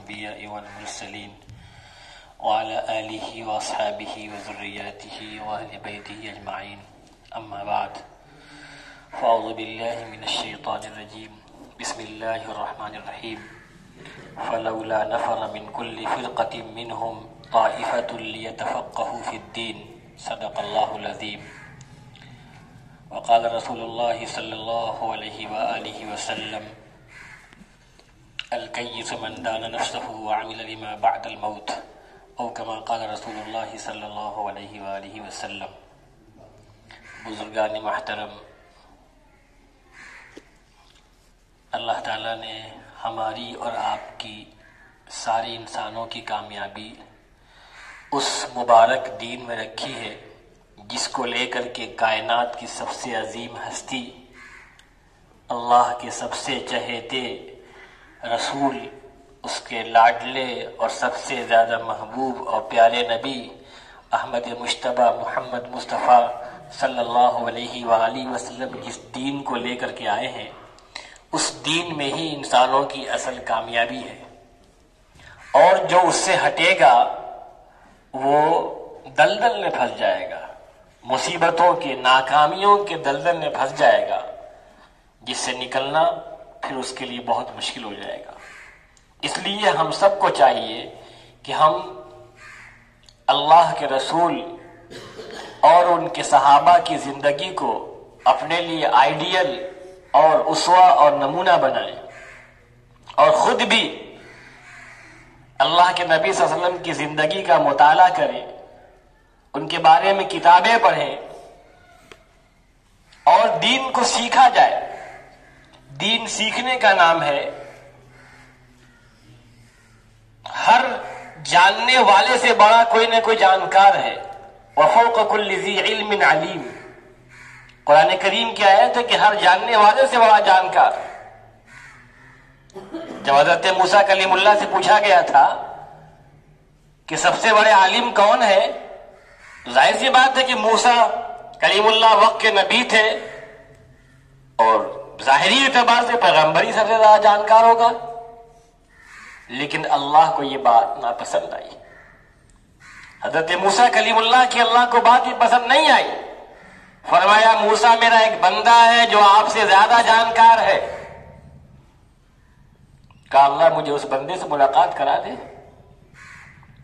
الأنبياء والمرسلين وعلى آله وأصحابه وذرياته وأهل بيته أجمعين أما بعد فأعوذ بالله من الشيطان الرجيم بسم الله الرحمن الرحيم فلولا نفر من كل فرقة منهم طائفة ليتفقهوا في الدين صدق الله العظيم وقال رسول الله صلى الله عليه وآله وسلم الكيس من دان نفسه وعمل لما بعد الموت او كما قال رسول اللہ صلی اللہ علیہ وآلہ وسلم۔ بزرگان محترم، اللہ تعالیٰ نے ہماری اور آپ کی ساری انسانوں کی کامیابی اس مبارک دین میں رکھی ہے جس کو لے کر کے کائنات کی سب سے عظیم ہستی، اللہ کے سب سے چہیتے رسول، اس کے لاڈلے اور سب سے زیادہ محبوب اور پیارے نبی احمد مجتبیٰ محمد مصطفیٰ صلی اللہ علیہ وآلہ وسلم جس دین کو لے کر کے آئے ہیں، اس دین میں ہی انسانوں کی اصل کامیابی ہے، اور جو اس سے ہٹے گا وہ دلدل میں پھنس جائے گا، مصیبتوں کے، ناکامیوں کے دلدل میں پھنس جائے گا، جس سے نکلنا پھر اس کے لیے بہت مشکل ہو جائے گا۔ اس لیے ہم سب کو چاہیے کہ ہم اللہ کے رسول اور ان کے صحابہ کی زندگی کو اپنے لیے آئیڈیل اور اسوہ اور نمونہ بنائیں، اور خود بھی اللہ کے نبی صلی اللہ علیہ وسلم کی زندگی کا مطالعہ کریں، ان کے بارے میں کتابیں پڑھیں اور دین کو سیکھا جائے۔ دین سیکھنے کا نام ہے، ہر جاننے والے سے بڑا کوئی نہ کوئی جانکار ہے، وفوق کل ذی علم علیم۔ قرآن کریم کی آیت ہے کہ ہر جاننے والے سے بڑا جانکار۔ جب حضرت موسیٰ کلیم اللہ سے پوچھا گیا تھا کہ سب سے بڑے عالم کون ہے، ظاہر سی بات ہے کہ موسیٰ کلیم اللہ وقت کے نبی تھے اور ظاہری اعتبار سے پیغمبری سب سے زیادہ جانکار ہوگا، لیکن اللہ کو یہ بات ناپسند آئی۔ حضرت موسیٰ کلیم اللہ کی اللہ کو بات یہ پسند نہیں آئی، فرمایا موسیٰ میرا ایک بندہ ہے جو آپ سے زیادہ جانکار ہے۔ کہا اللہ مجھے اس بندے سے ملاقات کرا دے۔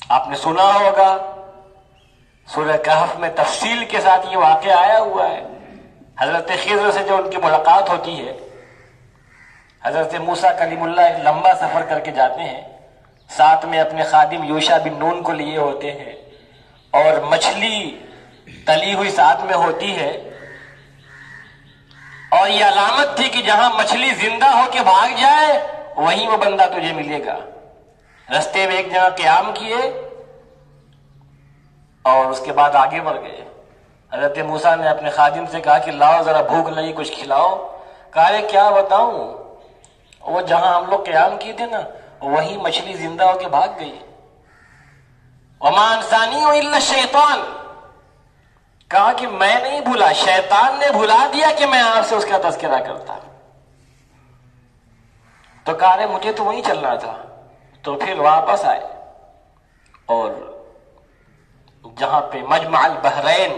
آپ نے سنا ہوگا سورہ کہف میں تفصیل کے ساتھ یہ واقعہ آیا ہوا ہے۔ حضرت خضر سے جو ان کی ملاقات ہوتی ہے، حضرت موسیٰ کلیم اللہ ایک لمبا سفر کر کے جاتے ہیں، ساتھ میں اپنے خادم یوشع بن نون کو لیے ہوتے ہیں، اور مچھلی تلی ہوئی ساتھ میں ہوتی ہے، اور یہ علامت تھی کہ جہاں مچھلی زندہ ہو کے بھاگ جائے وہیں وہ بندہ تجھے ملے گا۔ رستے میں ایک جگہ قیام کیے اور اس کے بعد آگے بڑھ گئے۔ حضرت موسیٰ نے اپنے خادم سے کہا کہ لاؤ ذرا بھوک لگی کچھ کھلاؤ۔ کہا رے کیا بتاؤں، وہ جہاں ہم لوگ قیام کیے تھے نا وہی مچھلی زندہ ہو کے بھاگ گئی۔ وما انسانی الا الشیطان، کہا کہ میں نہیں بھولا، شیطان نے بھلا دیا کہ میں آپ سے اس کا تذکرہ کرتا۔ تو کہا رے مجھے تو وہیں چلنا تھا۔ تو پھر واپس آئے اور جہاں پہ مجمع البحرین،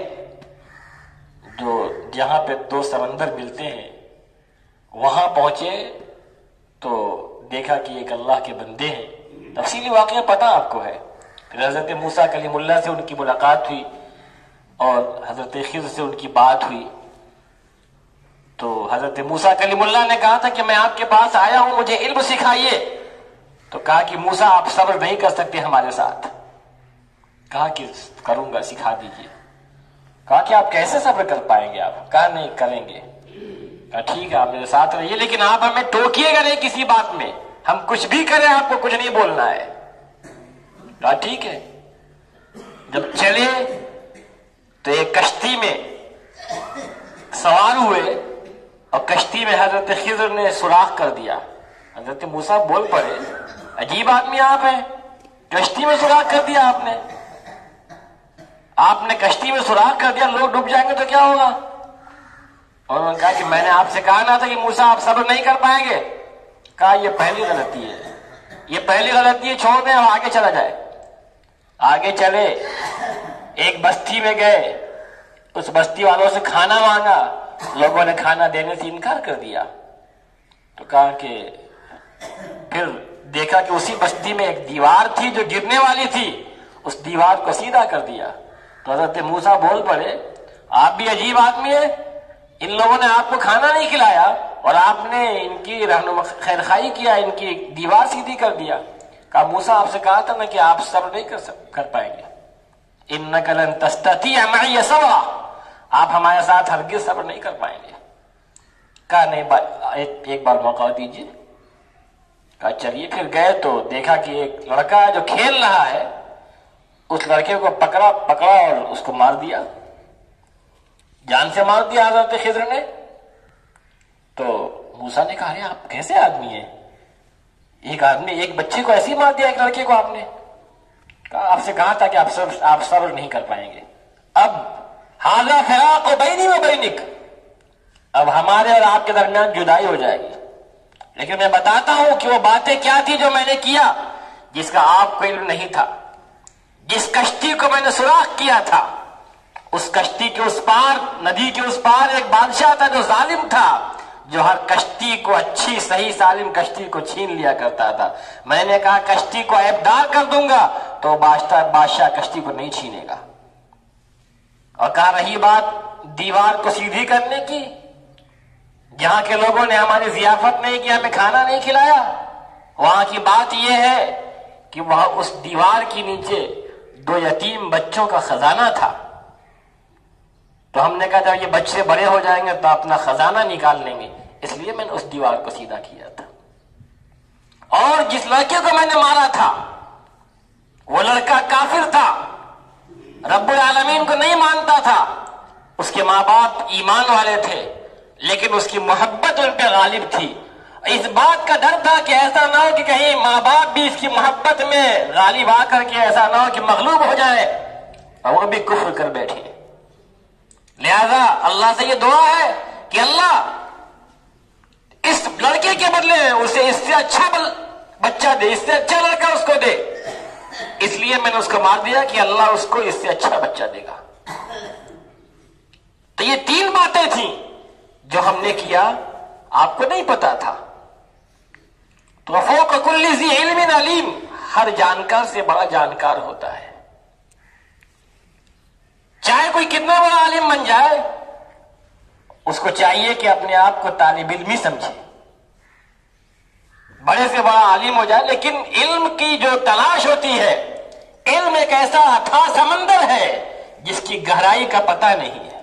جو جہاں پہ دو سمندر ملتے ہیں، وہاں پہنچے تو دیکھا کہ ایک اللہ کے بندے ہیں۔ تفصیلی واقعہ پتہ آپ کو ہے۔ پھر حضرت موسیٰ کلیم اللہ سے ان کی ملاقات ہوئی اور حضرت خضر سے ان کی بات ہوئی۔ تو حضرت موسیٰ کلیم اللہ نے کہا تھا کہ میں آپ کے پاس آیا ہوں، مجھے علم سکھائیے۔ تو کہا کہ موسیٰ آپ صبر نہیں کر سکتے ہمارے ساتھ۔ کہا کہ کروں گا، سکھا دیجیے۔ کہا کہ آپ کیسے صبر کر پائیں گے؟ آپ کہا نہیں کریں گے۔ کہا ٹھیک ہے آپ میرے ساتھ رہیے، لیکن آپ ہمیں ٹوکیے گا نہیں کسی بات میں، ہم کچھ بھی کریں آپ کو کچھ نہیں بولنا ہے۔ کہا ٹھیک ہے۔ جب چلے تو ایک کشتی میں سوار ہوئے اور کشتی میں حضرت خضر نے سوراخ کر دیا۔ حضرت موسیٰ بول پڑے عجیب آدمی آپ ہیں، کشتی میں سوراخ کر دیا آپ نے کشتی میں سوراخ کر دیا، لوگ ڈوب جائیں گے تو کیا ہوگا؟ اور انہوں نے کہا کہ میں نے آپ سے کہا نہ تھا کہ موسیٰ آپ صبر نہیں کر پائیں گے؟ کہا یہ پہلی غلطی ہے، یہ پہلی غلطی چھوڑ دیں اور آگے چلا جائے. آگے چلے، ایک بستی میں گئے، اس بستی والوں سے کھانا مانگا، لوگوں نے کھانا دینے سے انکار کر دیا. تو کہا کہ پھر دیکھا کہ اسی بستی میں ایک دیوار تھی جو گرنے والی تھی، اس دیوار کو سیدھا کر دیا. تو حضرت موسیٰ بول پڑے، آپ بھی عجیب آدمی ہیں، ان لوگوں نے آپ کو کھانا نہیں کھلایا اور آپ نے ان کی خیر خواہی کیا، ان کی دیوار سیدھی کر دیا. کہا موسیٰ آپ سے کہا تھا نا کہ آپ صبر نہیں کر پائیں گے. انک لن تستطیع معی صبرا، آپ ہمارے ساتھ ہرگز صبر نہیں کر پائیں گے. کہا نہیں، ایک بار موقع دیجیے. کہا چلیے. پھر گئے تو دیکھا کہ ایک لڑکا جو کھیل رہا ہے، اس لڑکے کو پکڑا اور اس کو مار دیا، جان سے مار دیا حضرت خضر نے. تو موسیٰ نے کہا ارے آپ کیسے آدمی ہیں، ایک بچے کو ایسے ہی مار دیا، ایک لڑکے کو آپ نے. کہا آپ سے کہا تھا کہ آپ صبر نہیں کر پائیں گے. اب ھذا فراق بینی و بینک، اب ہمارے اور آپ کے درمیان جدائی ہو جائے گی. لیکن میں بتاتا ہوں کہ وہ باتیں کیا تھی جو میں نے کیا، جس کا آپ کو علم نہیں تھا. جس کشتی کو میں نے سوراخ کیا تھا، اس کشتی کے اس پار، ندی کے اس پار ایک بادشاہ تھا جو ظالم تھا، جو ہر کشتی کو، اچھی صحیح سالم کشتی کو چھین لیا کرتا تھا. میں نے کہا کشتی کو عیبدار کر دوں گا تو بادشاہ کشتی کو نہیں چھینے گا. اور کہا رہی بات دیوار کو سیدھی کرنے کی، جہاں کے لوگوں نے ہماری ضیافت نہیں کی، ہمیں کھانا نہیں کھلایا، وہاں کی بات یہ ہے کہ وہاں اس دیوار کے نیچے 2 یتیم بچوں کا خزانہ تھا. تو ہم نے کہا جب یہ بچے بڑے ہو جائیں گے تو اپنا خزانہ نکال لیں گے، اس لیے میں نے اس دیوار کو سیدھا کیا تھا. اور جس لڑکے کو میں نے مارا تھا وہ لڑکا کافر تھا، رب العالمین کو نہیں مانتا تھا. اس کے ماں باپ ایمان والے تھے، لیکن اس کی محبت ان پہ غالب تھی. اس بات کا ڈر تھا کہ ایسا نہ ہو کہ کہیں ماں باپ بھی اس کی محبت میں غالب آ کر کے ایسا نہ ہو کہ مغلوب ہو جائے اور وہ بھی کفر کر بیٹھے. لہذا اللہ سے یہ دعا ہے کہ اللہ اس لڑکے کے بدلے اسے اس سے اچھا بچہ دے، اس سے اچھا لڑکا اس کو دے. اس لیے میں نے اس کو مار دیا کہ اللہ اس کو اس سے اچھا بچہ دے گا. تو یہ 3 باتیں تھیں جو ہم نے کیا، آپ کو نہیں پتا تھا. تو فوق کل ذی علم علیم، ہر جانکار سے بڑا جانکار ہوتا ہے. چاہے کوئی کتنا بڑا عالم بن جائے، اس کو چاہیے کہ اپنے آپ کو طالب علمی سمجھے. بڑے سے بڑا عالم ہو جائے، لیکن علم کی جو تلاش ہوتی ہے، علم ایک ایسا اتھا سمندر ہے جس کی گہرائی کا پتہ نہیں ہے.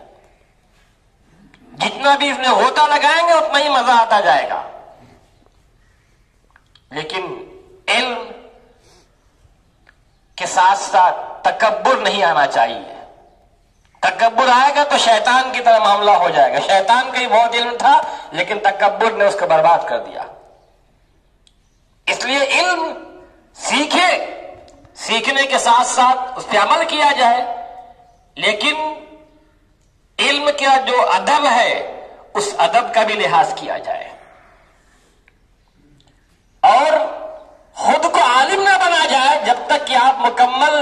جتنا بھی اس میں غوطہ لگائیں گے اتنا ہی مزہ آتا جائے گا. لیکن علم کے ساتھ ساتھ تکبر نہیں آنا چاہیے. تکبر آئے گا تو شیطان کی طرح معاملہ ہو جائے گا. شیطان کا ہی بہت علم تھا لیکن تکبر نے اس کو برباد کر دیا. اس لیے علم سیکھنے کے ساتھ ساتھ اس پہ عمل کیا جائے، لیکن علم کا جو ادب ہے اس ادب کا بھی لحاظ کیا جائے. اور خود کو عالم نہ بنا جائے جب تک کہ آپ مکمل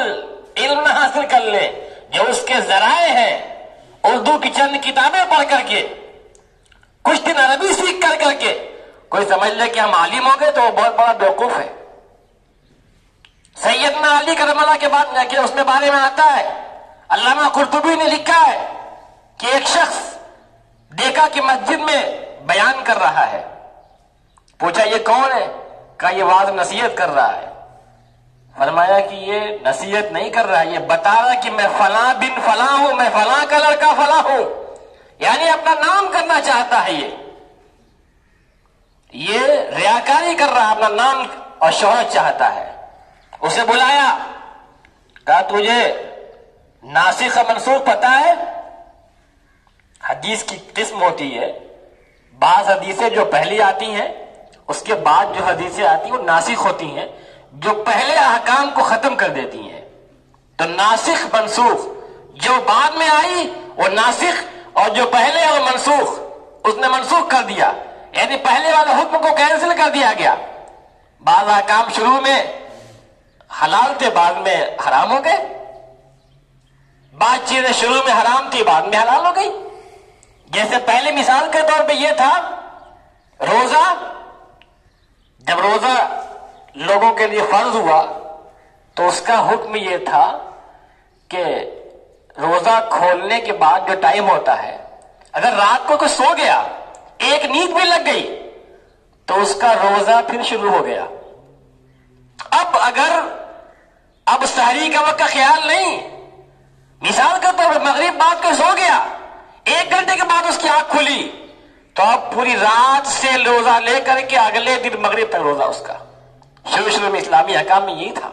علم نہ حاصل کر لیں. جو اس کے ذرائع ہیں، اردو کی چند کتابیں پڑھ کر کے، کچھ دن عربی سیکھ کر کے کوئی سمجھ لے کہ ہم عالم ہو گئے تو وہ بہت بڑا بیوقوف ہے. سیدنا علی کرم اللہ کے بعد کہ اس میں بارے میں آتا ہے، علامہ قرطبی نے لکھا ہے کہ ایک شخص دیکھا کہ مسجد میں بیان کر رہا ہے. پوچھا یہ کون ہے؟ کہا یہ واعظ نصیحت کر رہا ہے. فرمایا کہ یہ نصیحت نہیں کر رہا، یہ بتا رہا کہ میں فلاں بن فلاں ہوں، میں فلاں کا لڑکا فلاں ہوں. یعنی اپنا نام کرنا چاہتا ہے. یہ ریاکاری کر رہا، اپنا نام اور شہرت چاہتا ہے. اسے بلایا، کہا تجھے ناسخ منسوخ پتا ہے؟ حدیث کی قسم ہوتی ہے، بعض حدیثیں جو پہلی آتی ہیں اس کے بعد جو حدیثیں آتی ہیں وہ ناسخ ہوتی ہیں، جو پہلے احکام کو ختم کر دیتی ہیں. تو ناسخ منسوخ، جو بعد میں آئی وہ ناسخ، اور جو پہلے وہ منسوخ، اس نے منسوخ کر دیا، یعنی پہلے والے حکم کو کینسل کر دیا گیا. بعض احکام شروع میں حلال تھے بعد میں حرام ہو گئے، بعض چیزیں شروع میں حرام تھی بعد میں حلال ہو گئی. جیسے پہلے مثال کے طور پہ یہ تھا روزہ، جب روزہ لوگوں کے لیے فرض ہوا تو اس کا حکم یہ تھا کہ روزہ کھولنے کے بعد جو ٹائم ہوتا ہے، اگر رات کو کوئی سو گیا، ایک نیند بھی لگ گئی تو اس کا روزہ پھر شروع ہو گیا. اب سحری کا وقت کا خیال نہیں، مثال کے طور پر مغرب بعد کو سو گیا، 1 گھنٹے کے بعد اس کی آنکھ کھلی تو اب پوری رات سے روزہ لے کر کے اگلے دن مغرب تک روزہ اس کا. شروع میں اسلامی حکام میں یہی تھا.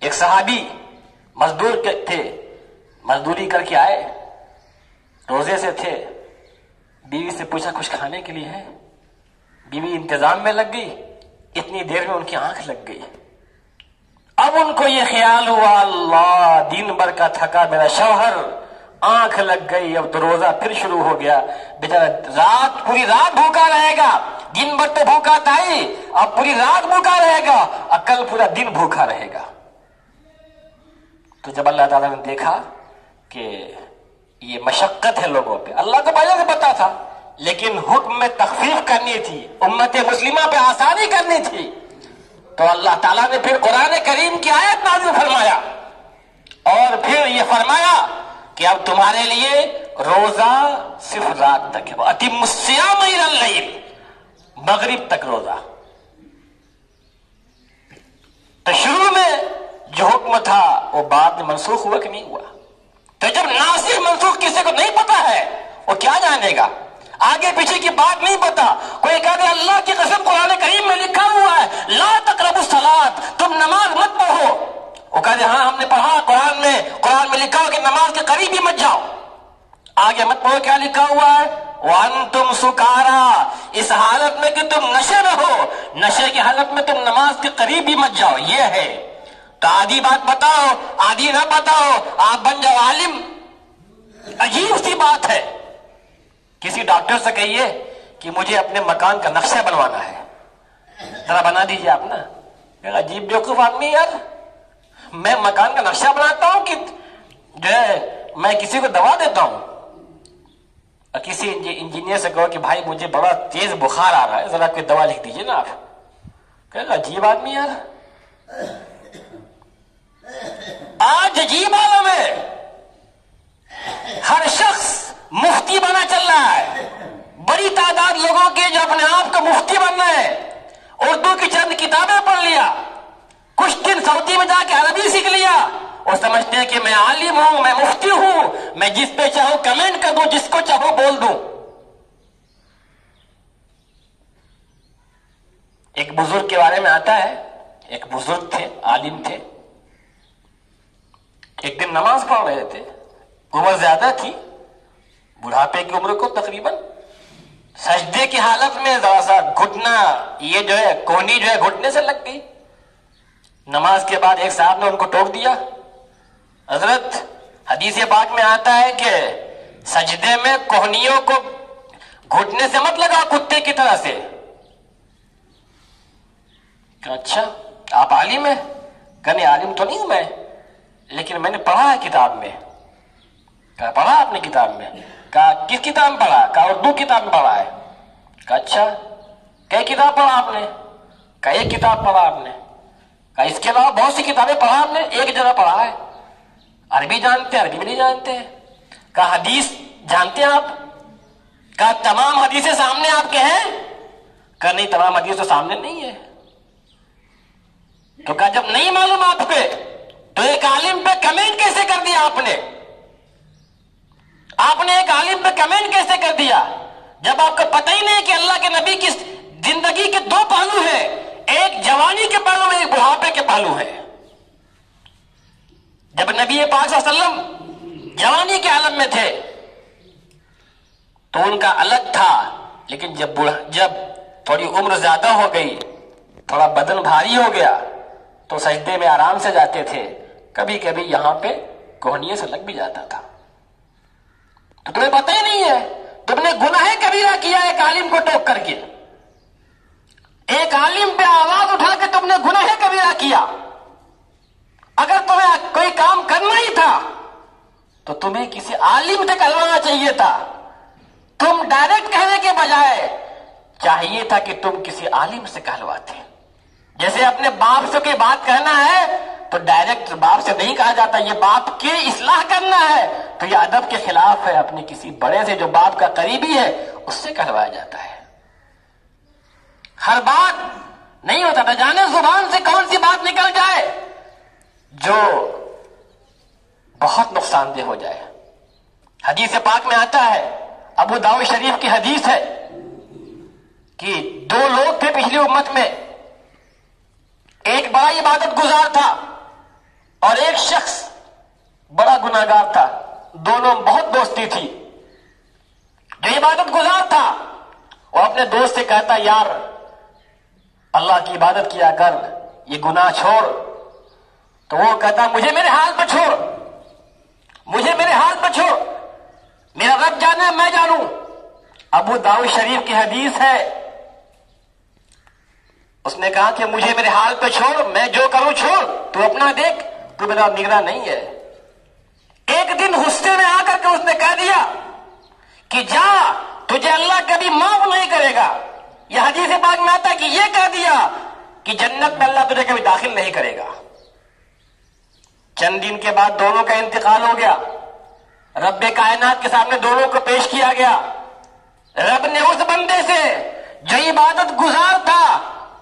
ایک صحابی مزدور تھے، مزدوری کر کے آئے، روزے سے تھے، بیوی سے پوچھا کچھ کھانے کے لیے ہے؟ بیوی انتظام میں لگ گئی، اتنی دیر میں ان کی آنکھ لگ گئی. اب ان کو یہ خیال ہوا اللہ دن بھر کا تھکا میرا شوہر، آنکھ لگ گئی، اب تو روزہ پھر شروع ہو گیا، بیچارہ پوری رات بھوکا رہے گا، دن بھر تو بھوکا تھا ہی، اب پوری رات بھوکا رہے گا اور کل پورا دن بھوکا رہے گا. تو جب اللہ تعالیٰ نے دیکھا کہ یہ مشقت ہے لوگوں پہ، اللہ کو پہلے سے پتا تھا لیکن حکم میں تخفیف کرنی تھی، امت مسلمہ پہ آسانی کرنی تھی، تو اللہ تعالیٰ نے پھر قرآن کریم کی آیت نازل فرمایا اور پھر یہ فرمایا کہ اب تمہارے لیے روزہ صرف رات تک ہے، وَأَتِمُّ الصِّيَامَ إِلَى اللَّيْلِ، مغرب تک روزہ. تو شروع میں جو حکم تھا وہ بعد میں منسوخ ہوا کہ نہیں ہوا؟ تو جب ناسخ منسوخ کسی کو نہیں پتا ہے وہ کیا جانے گا؟ آگے پیچھے کی بات نہیں پتا، کوئی کہہ دے اللہ کی قسم قرآن کریم میں لکھا ہوا ہے لا تقربوا الصلاۃ، تم نماز مت پڑھو. وہ کہہ دے ہاں ہم نے پڑھا قرآن میں لکھا ہوا کہ نماز کے قریب ہی مت جاؤ. آگے مت پڑھو کیا لکھا ہوا ہے؟ وَأَنْتُمْ سُكَارَىٰ، اس حالت میں کہ تم نشے میں ہو، نشے کی حالت میں تم نماز کے قریب بھی مت جاؤ. یہ ہے تو آدھی بات بتاؤ، آدھی نہ بتاؤ، آپ بن جاؤ عالم. عجیب سی بات ہے. کسی ڈاکٹر سے کہیے کہ مجھے اپنے مکان کا نقشہ بنوانا ہے، ذرا بنا دیجیے آپ نا. عجیب بیوقوف آدمی یار، میں مکان کا نقشہ بناتا ہوں کہ جو ہے میں کسی کو دوا دیتا ہوں. اور کسی انجینئر سے کہو کہ بھائی مجھے بڑا تیز بخار آ رہا ہے، ذرا کوئی دوا لکھ دیجیے نا آپ. کہ عجیب آدمی یار. آج عجیب عالم ہے، ہر شخص مفتی بنا چل رہا ہے. بڑی تعداد لوگوں کے جو اپنے آپ کو مفتی بن رہے ہیں، اردو کی چند کتابیں پڑھ لیا، کچھ دن سعودی میں جا کے عربی سیکھ لیا اور سمجھتے ہیں کہ میں عالم ہوں، میں مفتی ہوں، میں جس پہ چاہوں کمنٹ کر دوں، جس کو چاہوں بول دوں. ایک بزرگ کے بارے میں آتا ہے، ایک بزرگ تھے، عالم تھے. ایک دن نماز پڑھ رہے تھے، عمر زیادہ تھی، بڑھاپے کی عمر کو تقریباً، سجدے کی حالت میں ذرا سا گھٹنا، یہ جو ہے کونی جو ہے گھٹنے سے لگ گئی. نماز کے بعد ایک صاحب نے ان کو ٹوک دیا، حضرت حدیث پاک میں آتا ہے کہ سجدے میں کوہنیوں کو گھٹنے سے مت لگا کتے کی طرح سے. کہ اچھا آپ عالم ہیں؟ کہنے عالم تو نہیں ہوں میں، لیکن میں نے پڑھا ہے کتاب میں. کہا پڑھا آپ نے کتاب میں؟ کہا کس کتاب میں پڑھا؟ کہا اردو کتاب میں پڑھا ہے. کہا اچھا کئی کتاب پڑھا آپ نے؟ کہا ایک کتاب پڑھا آپ نے. کہا اس کے علاوہ بہت سی کتابیں پڑھا آپ نے؟ ایک جگہ پڑھا ہے. عربی جانتے ہیں؟ عربی بھی نہیں جانتے. کہا حدیث جانتے ہیں آپ؟ کہا تمام حدیثیں سامنے آپ کے ہیں؟ کہا نہیں تمام حدیث تو سامنے نہیں ہے. تو کہا جب نہیں معلوم آپ پہ تو ایک عالم پہ کمنٹ کیسے کر دیا آپ نے؟ آپ نے ایک عالم پہ کمنٹ کیسے کر دیا جب آپ کو پتہ ہی نہیں کہ اللہ کے نبی کی زندگی کے دو پہلو ہیں، ایک جوانی کے پہلو میں، ایک بڑھاپے کے پہلو ہے. جب نبی پاک صلی اللہ علیہ وسلم جوانی کے عالم میں تھے تو ان کا الگ تھا، لیکن جب تھوڑی عمر زیادہ ہو گئی، تھوڑا بدن بھاری ہو گیا تو سجدے میں آرام سے جاتے تھے، کبھی کبھی یہاں پہ کوہنیے سے لگ بھی جاتا تھا. تو تمہیں پتہ ہی نہیں ہے، تم نے گناہ کبیرہ کیا ایک عالم کو ٹوک کر کے. ایک عالم پہ آواز اٹھا کے تم نے گناہ کبیرہ کیا. اگر تمہیں کوئی کام کرنا ہی تھا تو تمہیں کسی عالم سے کہلوانا چاہیے تھا. تم ڈائریکٹ کہنے کے بجائے چاہیے تھا کہ تم کسی عالم سے کہلواتے. جیسے اپنے باپ سے کوئی بات کہنا ہے تو ڈائریکٹ باپ سے نہیں کہا جاتا، یہ باپ کی اصلاح کرنا ہے تو یہ ادب کے خلاف ہے. اپنے کسی بڑے سے جو باپ کا قریبی ہے اس سے کہلوایا جاتا ہے. ہر بات نہیں ہوتا تھا، جانے زبان سے کون سی بات نکل جائے جو بہت نقصان دہ ہو جائے. حدیث پاک میں آتا ہے، ابو داؤد شریف کی حدیث ہے کہ دو لوگ تھے پچھلی امت میں. ایک بڑا عبادت گزار تھا اور ایک شخص بڑا گناہگار تھا. دونوں بہت دوستی تھی. جو عبادت گزار تھا وہ اپنے دوست سے کہتا، یار اللہ کی عبادت کیا کر، یہ گناہ چھوڑ. تو وہ کہتا، مجھے میرے حال پہ چھوڑ، مجھے میرے حال پہ چھوڑ، میرا رب جانے میں جانوں. ابو داؤد شریف کی حدیث ہے، اس نے کہا کہ مجھے میرے حال پہ چھوڑ، میں جو کروں چھوڑ، تو اپنا دیکھ، تو میرا نگراں نہیں ہے. ایک دن غصے میں آ کر کے اس نے کہہ دیا کہ جا، تجھے اللہ کبھی معاف نہیں کرے گا. یہ حدیث پاک میں آتا ہے کہ یہ کہہ دیا کہ جنت میں اللہ تجھے کبھی داخل نہیں کرے گا. چند دن کے بعد دونوں کا انتقال ہو گیا. رب کائنات کے سامنے دونوں کو پیش کیا گیا. رب نے اس بندے سے جو عبادت گزار تھا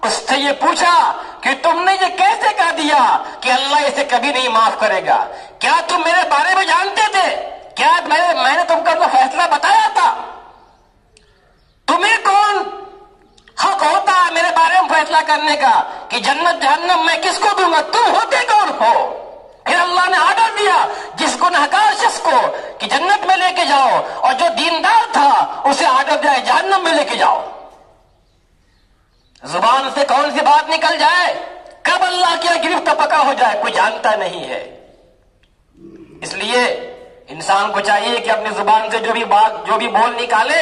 اس سے یہ پوچھا کہ تم نے یہ کیسے کہہ دیا کہ اللہ اسے کبھی نہیں معاف کرے گا؟ کیا تم میرے بارے میں جانتے تھے؟ کیا میں نے تم کو اپنا فیصلہ بتایا تھا؟ تمہیں کون حق ہوتا ہے میرے بارے میں فیصلہ کرنے کا کہ جنت جہنم میں کس کو دوں گا؟ تم ہوتے کون ہو؟ پھر اللہ نے آرڈر دیا جس گنہگار شخص کو کہ جنت میں لے کے جاؤ، اور جو دیندار تھا اسے آرڈر دیا جہنم میں لے کے جاؤ. زبان سے کون سی بات نکل جائے، کب اللہ کی گرفت پکڑ ہو جائے، کوئی جانتا نہیں ہے. اس لیے انسان کو چاہیے کہ اپنی زبان سے جو بھی بول نکالے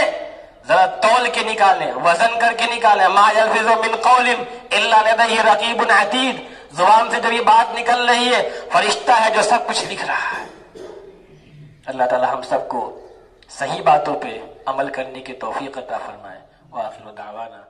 ذرا تول کے نکالے، وزن کر کے نکالے. ما یلفظ من قول الا لدیہ رقیب عتید. زبان سے جو بھی بات نکل رہی ہے فرشتہ ہے جو سب کچھ لکھ رہا ہے. اللہ تعالی ہم سب کو صحیح باتوں پہ عمل کرنے کی توفیق عطا فرمائے. وآخر دعوانا